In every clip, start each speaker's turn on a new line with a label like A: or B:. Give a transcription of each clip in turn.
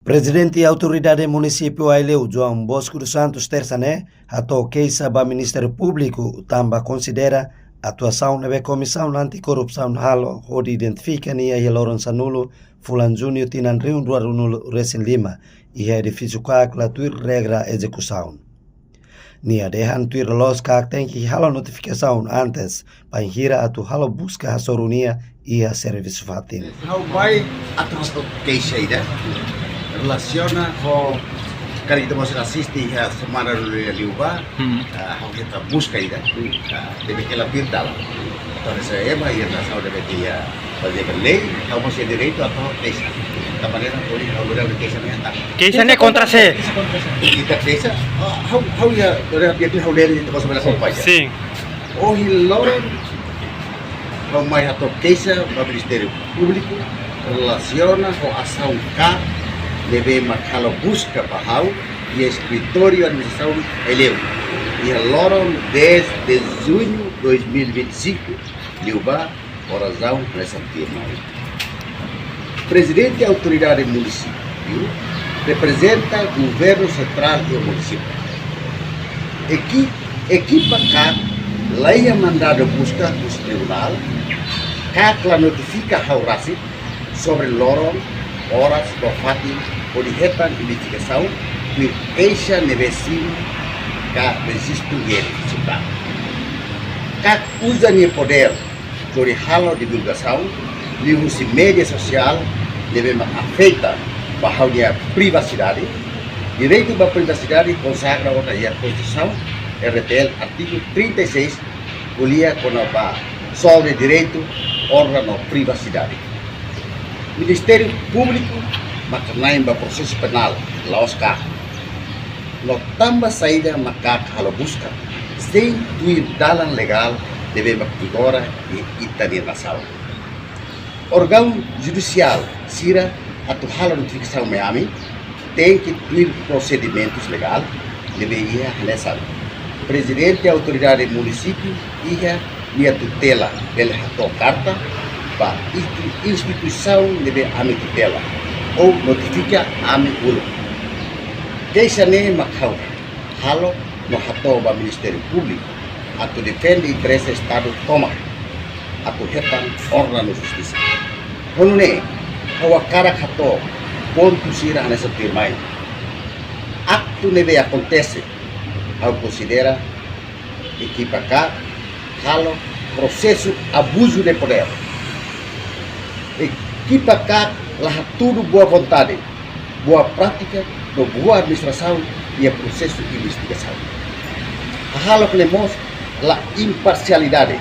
A: Presidente e autoridade município Aileu João Bosco dos Santos terça-né atou queixa ba Ministério Público tamba considera atuação na Comissão Anticorrupção halo onde identifica nia Loron Sanulo Fulan Júnior tinan riun dua runul Resin Lima e edifício kakla tuir regra execução. Nia dehan tuir los kak tem que halo notificação antes para hira atu halo busca a sorunia e a serviço fatin.
B: How vai atrás do queixa ida relaciona com cara que estamos assistir a semana do Liuba, how kita busca ida deve que ela pintala. Então essa é uma relação deve que fazer lei, how você direito a todo queixa. Da maneira por isso agora o queixa não está.
C: Queixa não é contra você.
B: E da queixa, how ya deve que how ler de você vai acompanhar.
C: Sim.
B: O Hilon vamos mais a queixa do Ministério Público relaciona com a ação K deve marcar busca para e escritório administração Aileu e aloram desde junho de 2025 Liuba oração nessa firma. Presidente da autoridade município representa o governo central e o município. Equipa cá leia mandado busca do tribunal, cá notifica ao RACI sobre lorong horas do fato orientan investigação que queixa nevecino que registro e edificação. Cá usa o poder sobre halo divulgação de uso mídia social deve afetar a privacidade. Direito da privacidade consagra a Constituição RTL artigo 36 colia com a sobre direito órgão privacidade. Ministério Público makanai ba processo penal laos ka no tamba saída makak halo busca sem tuir dalan legal deve magtigora e itali nação órgão judicial sira atu halo notificação Miami tem que tuir procedimentos legal deve ir nessa presidente autoridade município ia tutela ele hato carta para instituição deve ame tutela ou notifica ame ulo. Queixa ne macau halo no hato ba Ministério Público atu defende interesse Estado toma atu hetan órgão de justiça. Hono ne hawa cara hato ponto sira nessa firma. Acto neve acontece ao considera equipa cá halo processo abuso de poder. Equipa cá lá tudo boa vontade, boa prática, boa administração e processo de investigação. Halo que lemos a imparcialidade,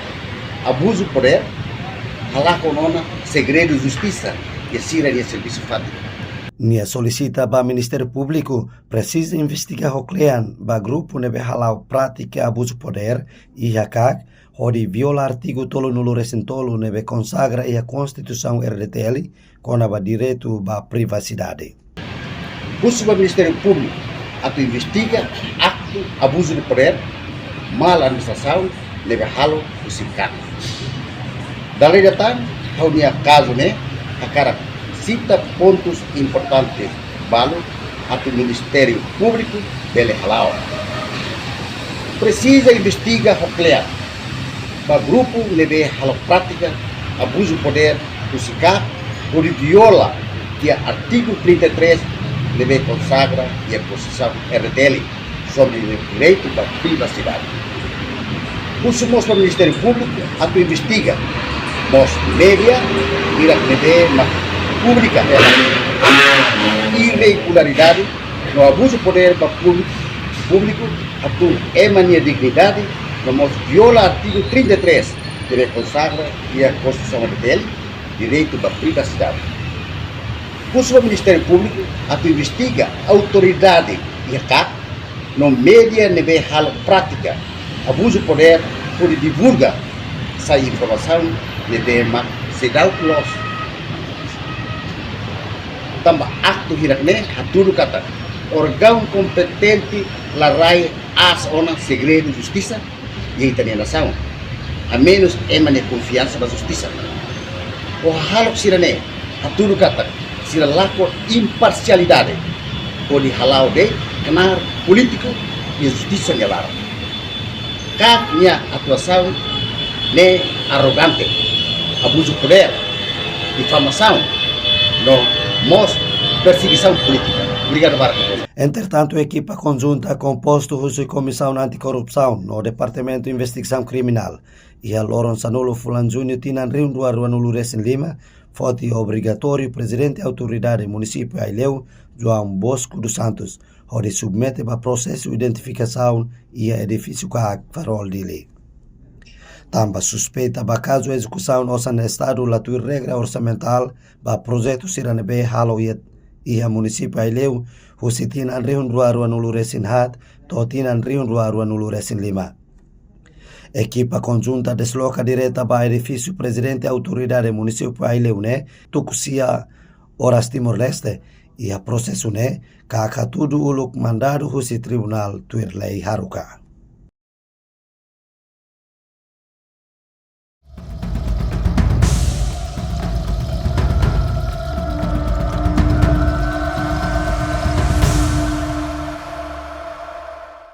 B: abuso de poder, hala conona segredo de justiça e sira de serviço fático.
A: Nia solicita ba Ministério Público precisa investigar o clean ba grupo nebe halau prática abuso de poder e hakak onde viola artigo tolo nulo recentolo nebe consagra e a Constituição RTL com a direito ba privacidade.
B: Busca o Ministério Público atu investiga acto abuso de poder, mal administração nebe halo o sindicato. Dalai datan hau nia caso ne akara cita pontos importantes balo atu Ministério Público dele halau. Precisa investigar o clear ba grupo leve halo prática abuso de poder do SICAP por viola que artigo 33 leve consagra e a posição RTL sobre o direito da privacidade. Pusumos para o Ministério Público a tu investiga mos média ira leve na pública irregularidade no abuso de poder para público a tu emania dignidade nós viola artigo 33 deve consagra e a Constituição RTL direito da privacidade. O Ministério Público a tu investiga autoridade e a CAP no média neve halo prática abuso de poder por divulga essa informação neve se dá o close tamba acto hirakne haturu kata órgão competente larai as ona segredo de justiça e a nação, a menos emane confiança na justiça. O halo sirane, a tudo kata, sila laco imparcialidade pode halau de kenar político e justiça nyalar. Kak minha atuação ne arrogante, abuso de poder, difamação, no mos perseguição política. Obrigado, Barco.
A: Entretanto, a equipa conjunta composta da Comissão Anticorrupção no Departamento de Investigação Criminal e a Loron Sanulo Fulan Júnior tinham reunido a Ruanulu Recém Lima, foi obrigatório o presidente da autoridade do município Aileu, João Bosco dos Santos, onde submete para processo de identificação e a edifício CAC farol dele. Também suspeita para caso de execução nossa no estado da tua regra orçamental para projeto Siranebe Halo e a município Aileu, o se tinham reunido a Ruanulu Recém Hat, to tinham reunido a Ruanulu Recém Lima. Equipa conjunta desloca direta para o edifício presidente da autoridade do município Aileu, Tucucia, Horas Timor-Leste, e a processo, tudo o mandado do tribunal Tuirlei Haruka.